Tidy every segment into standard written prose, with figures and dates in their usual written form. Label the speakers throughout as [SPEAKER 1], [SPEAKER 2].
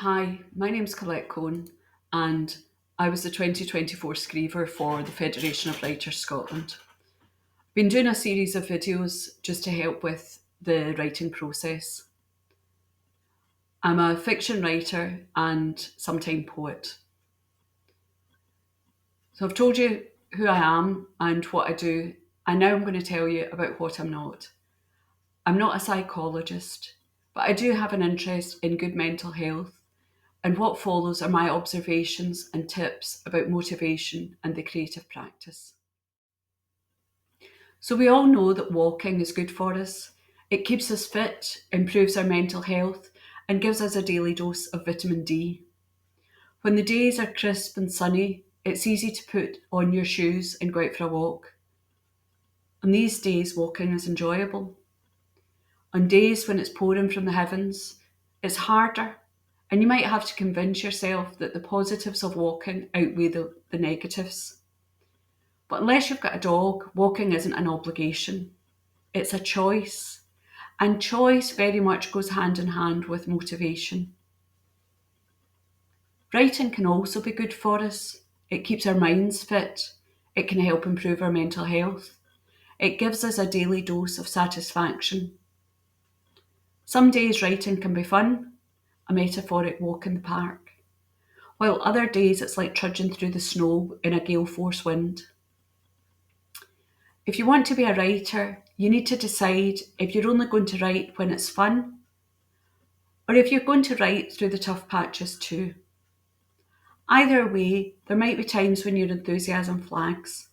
[SPEAKER 1] Hi, my name's Colette Coen, and I was the 2024 Scriever for the Federation of Writers Scotland. I've been doing a series of videos just to help with the writing process. I'm a fiction writer and sometime poet. So I've told you who I am and what I do, and now I'm going to tell you about what I'm not. I'm not a psychologist, but I do have an interest in good mental health. And what follows are my observations and tips about motivation and the creative practice. So, we all know that walking is good for us. It keeps us fit, improves our mental health, and gives us a daily dose of vitamin D. When the days are crisp and sunny, it's easy to put on your shoes and go out for a walk. On these days, walking is enjoyable. On days when it's pouring from the heavens, it's harder, and you might have to convince yourself that the positives of walking outweigh the negatives. But unless you've got a dog, walking isn't an obligation, it's a choice. And choice very much goes hand in hand with motivation. Writing can also be good for us. It keeps our minds fit, it can help improve our mental health, it gives us a daily dose of satisfaction. Some days writing can be fun, a metaphoric walk in the park, while other days it's like trudging through the snow in a gale force wind. If you want to be a writer, you need to decide if you're only going to write when it's fun, or if you're going to write through the tough patches too. Either way, there might be times when your enthusiasm flags,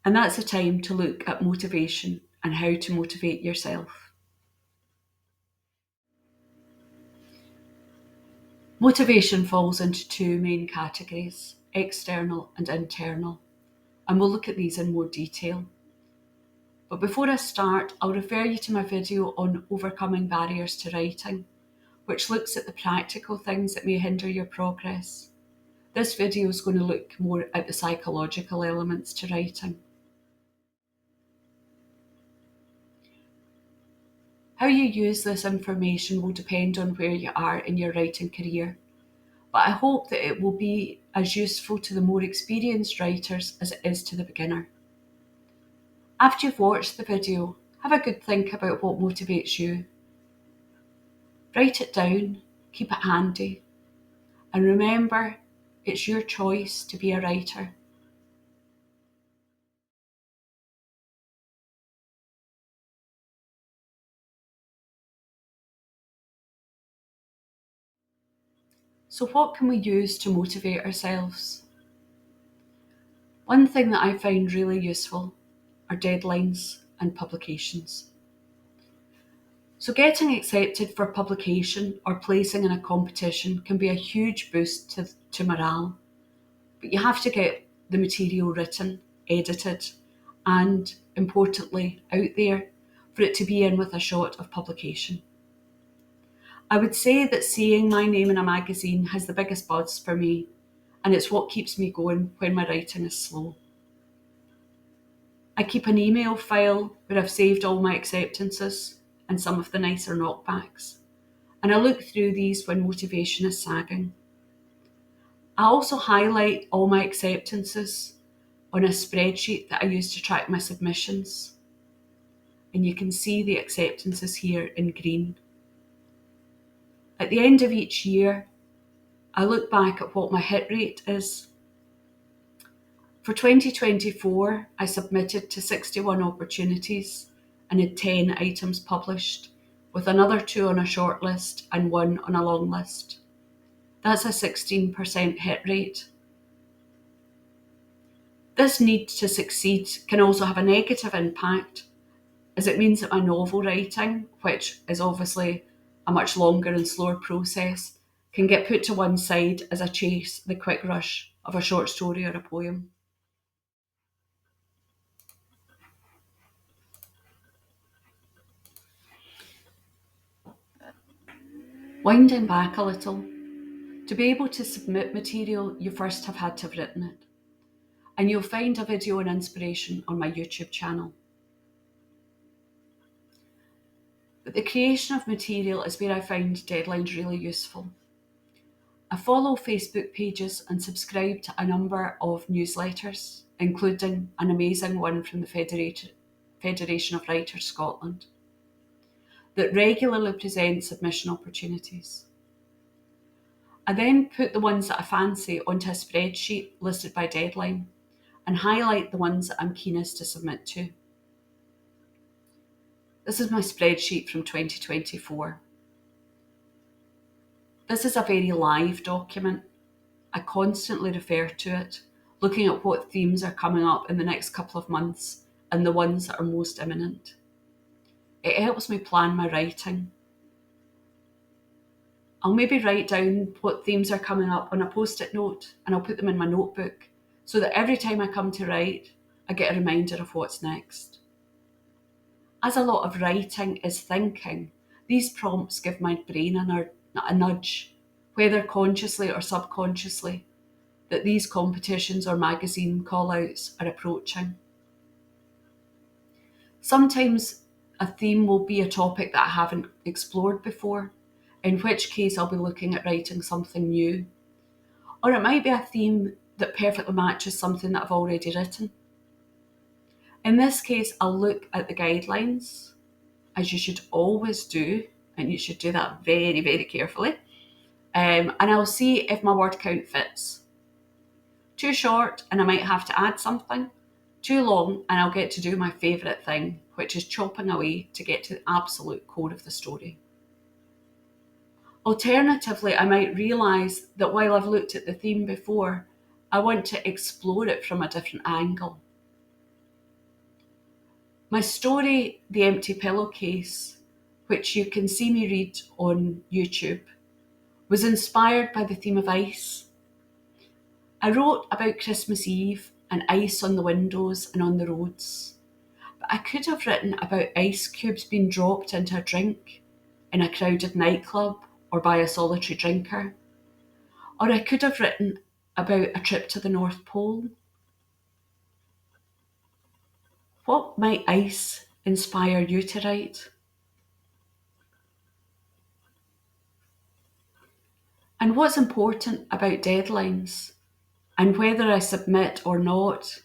[SPEAKER 1] and that's a time to look at motivation and how to motivate yourself. Motivation falls into two main categories, external and internal, and we'll look at these in more detail. But before I start, I'll refer you to my video on overcoming barriers to writing, which looks at the practical things that may hinder your progress. This video is going to look more at the psychological elements to writing. How you use this information will depend on where you are in your writing career, but I hope that it will be as useful to the more experienced writers as it is to the beginner. After you've watched the video, have a good think about what motivates you. Write it down, keep it handy, and remember, it's your choice to be a writer. So what can we use to motivate ourselves? One thing that I find really useful are deadlines and publications. So getting accepted for publication or placing in a competition can be a huge boost to morale, but you have to get the material written, edited, and importantly, out there for it to be in with a shot of publication. I would say that seeing my name in a magazine has the biggest buzz for me, and it's what keeps me going when my writing is slow. I keep an email file where I've saved all my acceptances and some of the nicer knockbacks, and I look through these when motivation is sagging. I also highlight all my acceptances on a spreadsheet that I use to track my submissions, and you can see the acceptances here in green. At the end of each year, I look back at what my hit rate is. For 2024, I submitted to 61 opportunities and had 10 items published, with another 2 on a shortlist and 1 on a long list. That's a 16% hit rate. This need to succeed can also have a negative impact, as it means that my novel writing, which is obviously a much longer and slower process, can get put to one side as I chase the quick rush of a short story or a poem. Winding back a little, to be able to submit material, you first have had to have written it. And you'll find a video and inspiration on my YouTube channel. But the creation of material is where I find deadlines really useful. I follow Facebook pages and subscribe to a number of newsletters, including an amazing one from the Federation of Writers Scotland, that regularly present submission opportunities. I then put the ones that I fancy onto a spreadsheet listed by deadline and highlight the ones that I'm keenest to submit to. This is my spreadsheet from 2024. This is a very live document. I constantly refer to it, looking at what themes are coming up in the next couple of months and the ones that are most imminent. It helps me plan my writing. I'll maybe write down what themes are coming up on a post-it note and I'll put them in my notebook so that every time I come to write, I get a reminder of what's next. As a lot of writing is thinking, these prompts give my brain a nudge, whether consciously or subconsciously, that these competitions or magazine call-outs are approaching. Sometimes a theme will be a topic that I haven't explored before, in which case I'll be looking at writing something new. Or it might be a theme that perfectly matches something that I've already written. In this case, I'll look at the guidelines, as you should always do, and you should do that very, very carefully. And I'll see if my word count fits. Too short, and I might have to add something. Too long, and I'll get to do my favourite thing, which is chopping away to get to the absolute core of the story. Alternatively, I might realise that while I've looked at the theme before, I want to explore it from a different angle. My story, The Empty Pillowcase, which you can see me read on YouTube, was inspired by the theme of ice. I wrote about Christmas Eve and ice on the windows and on the roads, but I could have written about ice cubes being dropped into a drink in a crowded nightclub or by a solitary drinker, or I could have written about a trip to the North Pole. What might ice inspire you to write? And what's important about deadlines and whether I submit or not,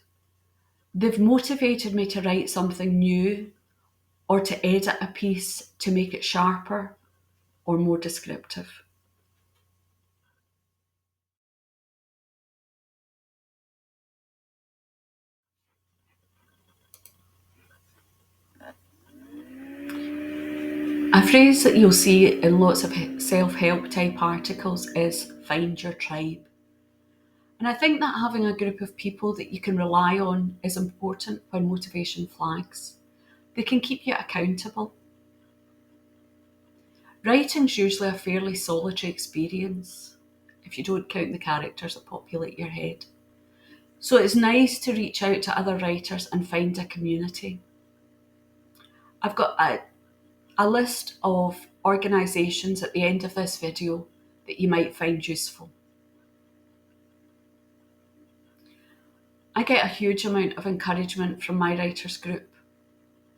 [SPEAKER 1] they've motivated me to write something new or to edit a piece to make it sharper or more descriptive. A phrase that you'll see in lots of self-help type articles is find your tribe. And I think that having a group of people that you can rely on is important when motivation flags. They can keep you accountable. Writing's usually a fairly solitary experience, if you don't count the characters that populate your head. So it's nice to reach out to other writers and find a community. I've got a list of organisations at the end of this video that you might find useful. I get a huge amount of encouragement from my writers group,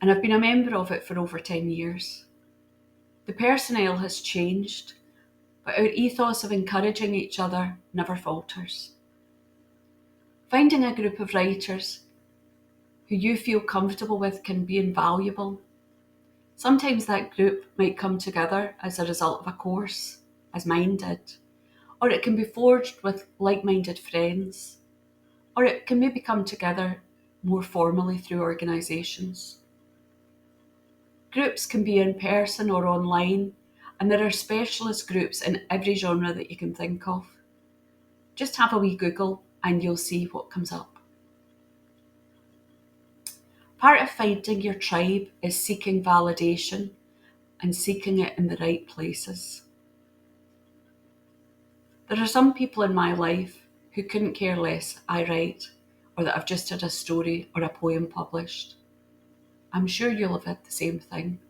[SPEAKER 1] and I've been a member of it for over 10 years. The personnel has changed, but our ethos of encouraging each other never falters. Finding a group of writers who you feel comfortable with can be invaluable. Sometimes that group might come together as a result of a course, as mine did, or it can be forged with like-minded friends, or it can maybe come together more formally through organisations. Groups can be in person or online, and there are specialist groups in every genre that you can think of. Just have a wee Google and you'll see what comes up. Part of finding your tribe is seeking validation and seeking it in the right places. There are some people in my life who couldn't care less I write or that I've just had a story or a poem published. I'm sure you'll have had the same thing.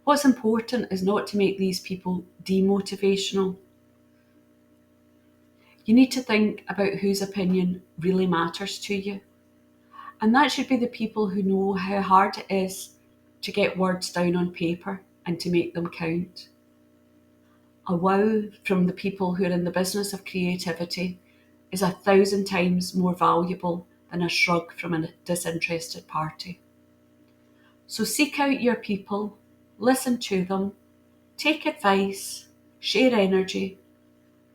[SPEAKER 1] What's important is not to make these people demotivational. You need to think about whose opinion really matters to you. And that should be the people who know how hard it is to get words down on paper and to make them count. A wow from the people who are in the business of creativity is 1,000 times more valuable than a shrug from a disinterested party. So seek out your people, listen to them, take advice, share energy,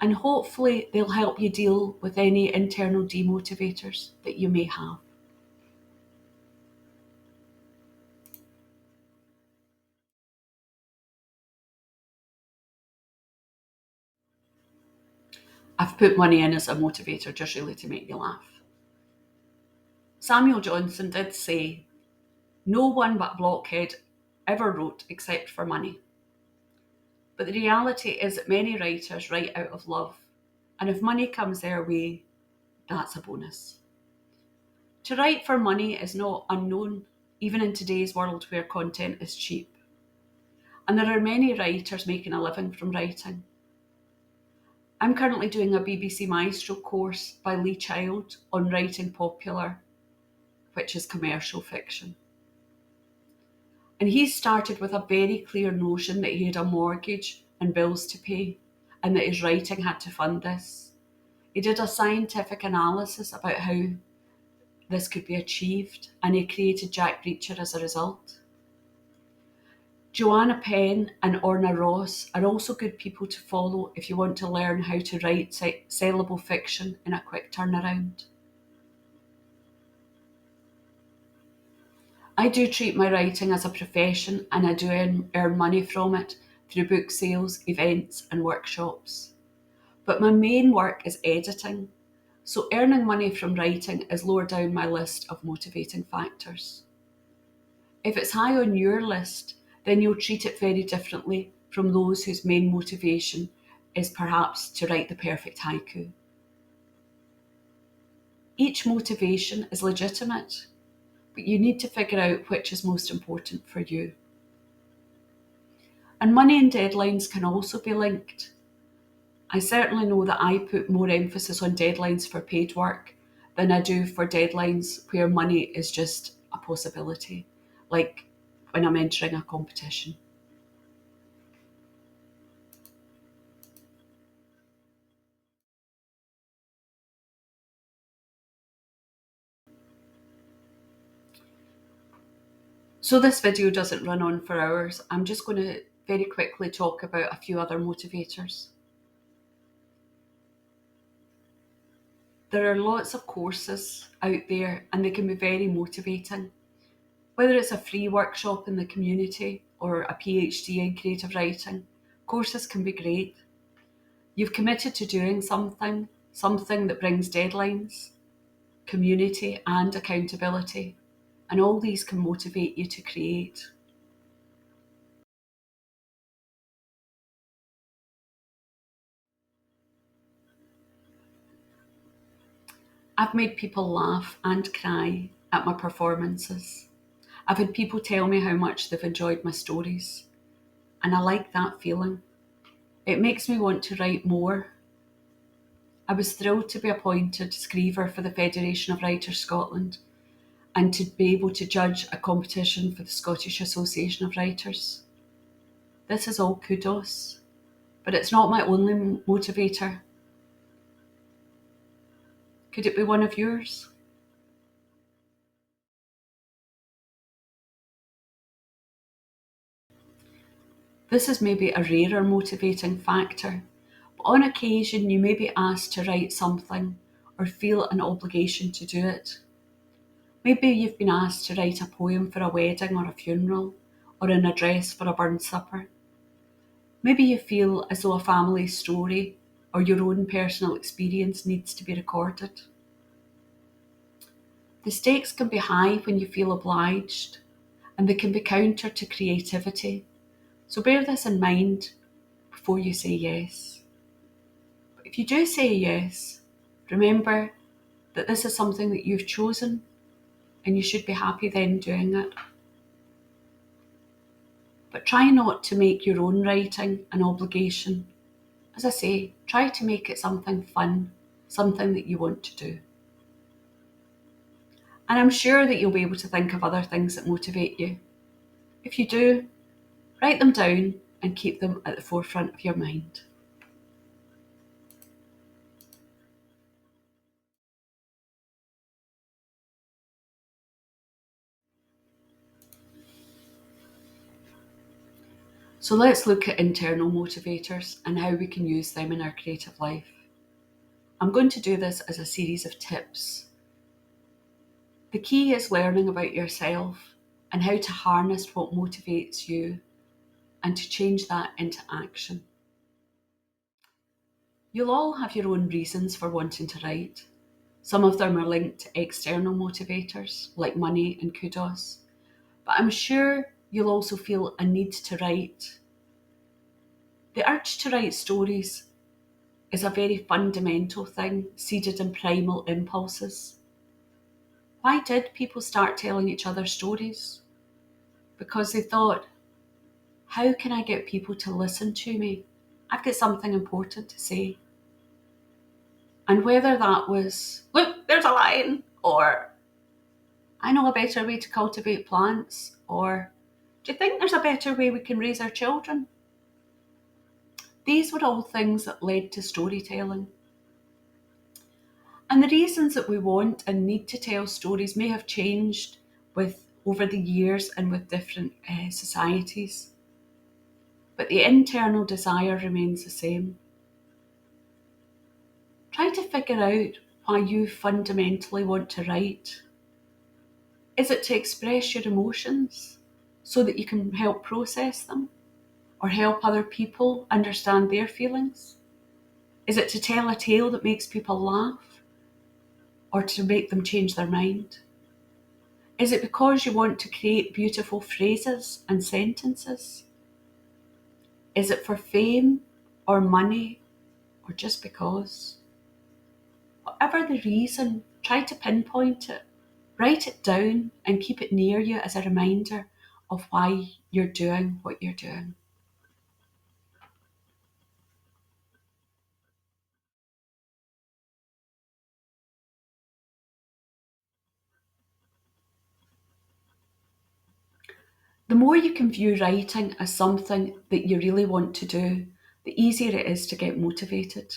[SPEAKER 1] and hopefully they'll help you deal with any internal demotivators that you may have. I've put money in as a motivator just really to make you laugh. Samuel Johnson did say, "No one but a blockhead ever wrote except for money." But the reality is that many writers write out of love, and if money comes their way, that's a bonus. To write for money is not unknown, even in today's world where content is cheap. And there are many writers making a living from writing. I'm currently doing a BBC Maestro course by Lee Child on writing popular, which is commercial fiction. And he started with a very clear notion that he had a mortgage and bills to pay, and that his writing had to fund this. He did a scientific analysis about how this could be achieved, and he created Jack Reacher as a result. Joanna Penn and Orna Ross are also good people to follow if you want to learn how to write sellable fiction in a quick turnaround. I do treat my writing as a profession, and I do earn money from it through book sales, events and workshops. But my main work is editing, so earning money from writing is lower down my list of motivating factors. If it's high on your list, then you'll treat it very differently from those whose main motivation is perhaps to write the perfect haiku. Each motivation is legitimate, but you need to figure out which is most important for you. And money and deadlines can also be linked. I certainly know that I put more emphasis on deadlines for paid work than I do for deadlines where money is just a possibility, like when I'm entering a competition. So this video doesn't run on for hours. I'm just going to very quickly talk about a few other motivators. There are lots of courses out there and they can be very motivating. Whether it's a free workshop in the community or a PhD in creative writing, courses can be great. You've committed to doing something that brings deadlines, community and accountability, and all these can motivate you to create. I've made people laugh and cry at my performances. I've had people tell me how much they've enjoyed my stories, and I like that feeling. It makes me want to write more. I was thrilled to be appointed Scriever for the Federation of Writers Scotland and to be able to judge a competition for the Scottish Association of Writers. This is all kudos, but it's not my only motivator. Could it be one of yours? This is maybe a rarer motivating factor, but on occasion you may be asked to write something or feel an obligation to do it. Maybe you've been asked to write a poem for a wedding or a funeral, or an address for a burn supper. Maybe you feel as though a family story or your own personal experience needs to be recorded. The stakes can be high when you feel obliged, and they can be counter to creativity. So bear this in mind before you say yes. But if you do say yes, remember that this is something that you've chosen, and you should be happy then doing it. But try not to make your own writing an obligation. As I say, try to make it something fun, something that you want to do. And I'm sure that you'll be able to think of other things that motivate you. If you do, write them down and keep them at the forefront of your mind. So let's look at internal motivators and how we can use them in our creative life. I'm going to do this as a series of tips. The key is learning about yourself and how to harness what motivates you and to change that into action. You'll all have your own reasons for wanting to write. Some of them are linked to external motivators like money and kudos, but I'm sure you'll also feel a need to write. The urge to write stories is a very fundamental thing seeded in primal impulses. Why did people start telling each other stories? Because they thought, how can I get people to listen to me? I've got something important to say. And whether that was, look, there's a lion, or I know a better way to cultivate plants, or do you think there's a better way we can raise our children? These were all things that led to storytelling. And the reasons that we want and need to tell stories may have changed over the years and with different societies. But the internal desire remains the same. Try to figure out why you fundamentally want to write. Is it to express your emotions so that you can help process them or help other people understand their feelings? Is it to tell a tale that makes people laugh or to make them change their mind? Is it because you want to create beautiful phrases and sentences? Is it for fame or money or just because? Whatever the reason, try to pinpoint it, write it down and keep it near you as a reminder of why you're doing what you're doing. The more you can view writing as something that you really want to do, the easier it is to get motivated.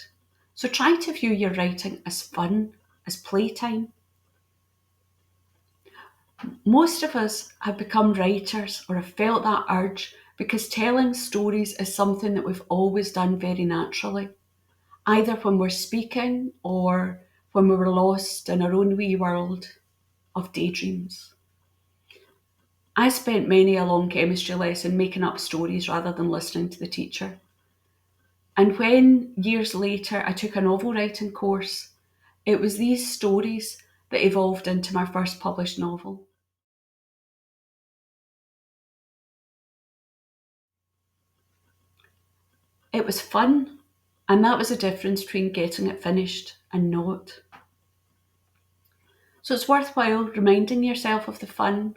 [SPEAKER 1] So try to view your writing as fun, as playtime. Most of us have become writers or have felt that urge because telling stories is something that we've always done very naturally, either when we're speaking or when we were lost in our own wee world of daydreams. I spent many a long chemistry lesson making up stories rather than listening to the teacher. And when years later I took a novel writing course, it was these stories that evolved into my first published novel. It was fun, and that was the difference between getting it finished and not. So it's worthwhile reminding yourself of the fun,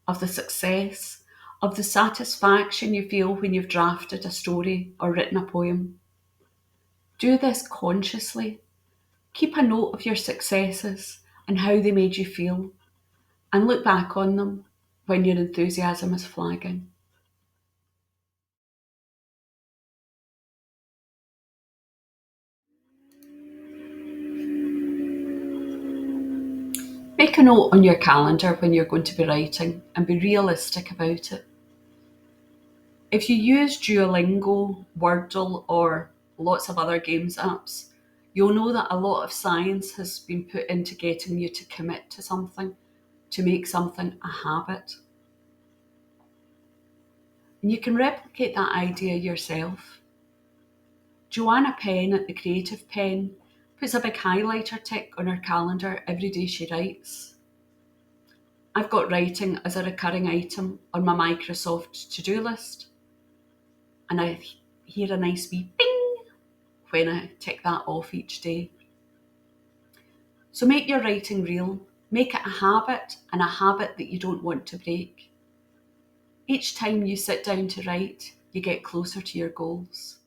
[SPEAKER 1] of the success, of the satisfaction you feel when you've drafted a story or written a poem. Do this consciously. Keep a note of your successes and how they made you feel, and look back on them when your enthusiasm is flagging. Make a note on your calendar when you're going to be writing and be realistic about it. If you use Duolingo, Wordle, or lots of other games apps, you'll know that a lot of science has been put into getting you to commit to something, to make something a habit. And you can replicate that idea yourself. Joanna Penn at the Creative Pen puts a big highlighter tick on her calendar every day she writes. I've got writing as a recurring item on my Microsoft to-do list, and I hear a nice wee ping when I tick that off each day. So make your writing real, make it a habit, and a habit that you don't want to break. Each time you sit down to write, you get closer to your goals.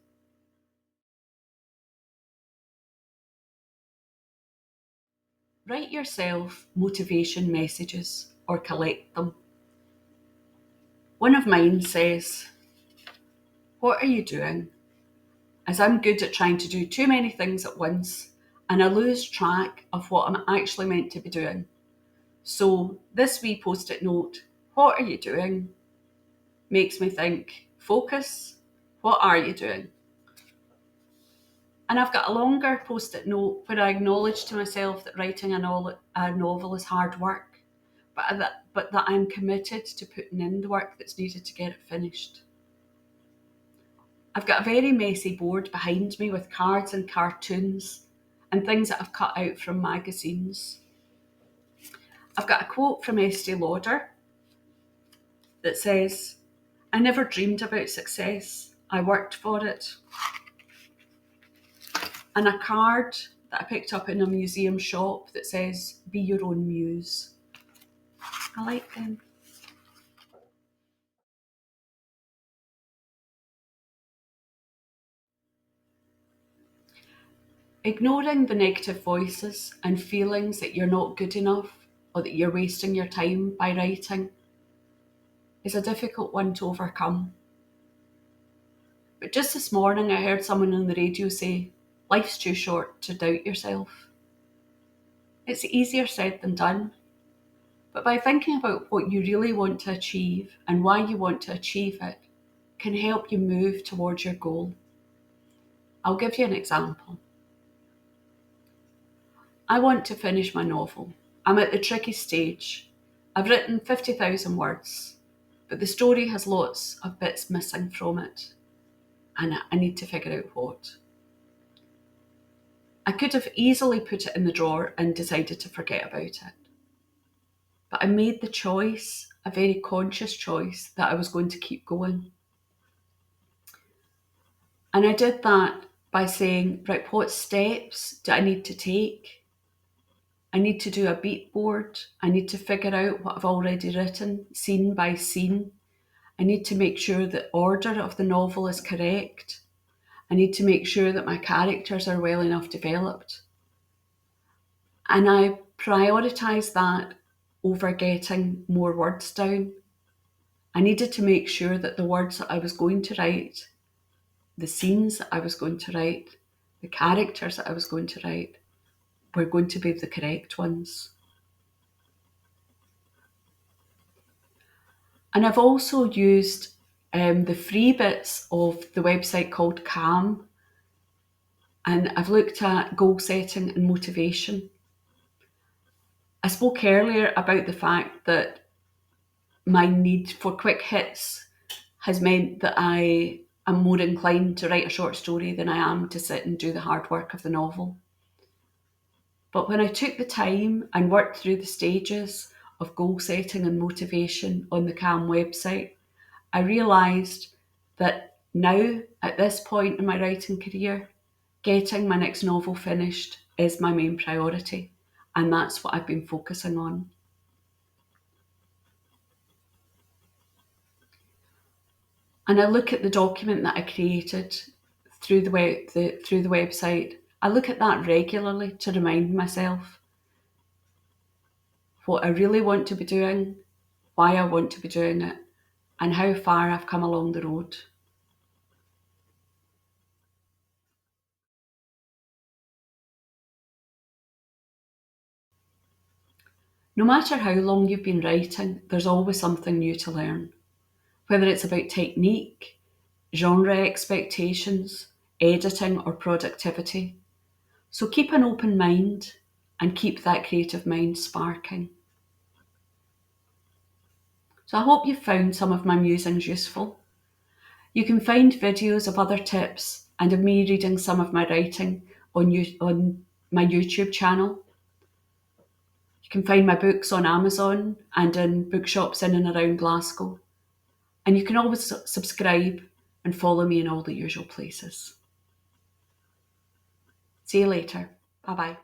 [SPEAKER 1] Write yourself motivation messages or collect them. One of mine says, What are you doing? As I'm good at trying to do too many things at once and I lose track of what I'm actually meant to be doing. So this wee post-it note, what are you doing? Makes me think, focus, what are you doing? And I've got a longer post-it note where I acknowledge to myself that writing a novel is hard work, but that I'm committed to putting in the work that's needed to get it finished. I've got a very messy board behind me with cards and cartoons and things that I've cut out from magazines. I've got a quote from Estee Lauder that says, "I never dreamed about success, I worked for it." And a card that I picked up in a museum shop that says, "Be your own muse." I like them. Ignoring the negative voices and feelings that you're not good enough or that you're wasting your time by writing is a difficult one to overcome. But just this morning, I heard someone on the radio say, "Life's too short to doubt yourself." It's easier said than done. But by thinking about what you really want to achieve and why you want to achieve it can help you move towards your goal. I'll give you an example. I want to finish my novel. I'm at the tricky stage. I've written 50,000 words, but the story has lots of bits missing from it, and I need to figure out what. I could have easily put it in the drawer and decided to forget about it. But I made the choice, a very conscious choice, that I was going to keep going. And I did that by saying, right, what steps do I need to take? I need to do a beat board. I need to figure out what I've already written, scene by scene. I need to make sure the order of the novel is correct. I need to make sure that my characters are well enough developed. And I prioritise that over getting more words down. I needed to make sure that the words that I was going to write, the scenes that I was going to write, the characters that I was going to write were going to be the correct ones. And I've also used the free bits of the website called Calm, and I've looked at goal setting and motivation. I spoke earlier about the fact that my need for quick hits has meant that I am more inclined to write a short story than I am to sit and do the hard work of the novel. But when I took the time and worked through the stages of goal setting and motivation on the Calm website, I realised that now, at this point in my writing career, getting my next novel finished is my main priority, and that's what I've been focusing on. And I look at the document that I created through the website. I look at that regularly to remind myself what I really want to be doing, why I want to be doing it, and how far I've come along the road. No matter how long you've been writing, there's always something new to learn, whether it's about technique, genre expectations, editing, or productivity. So keep an open mind and keep that creative mind sparking. So I hope you've found some of my musings useful. You can find videos of other tips and of me reading some of my writing on my YouTube channel. You can find my books on Amazon and in bookshops in and around Glasgow. And you can always subscribe and follow me in all the usual places. See you later. Bye bye.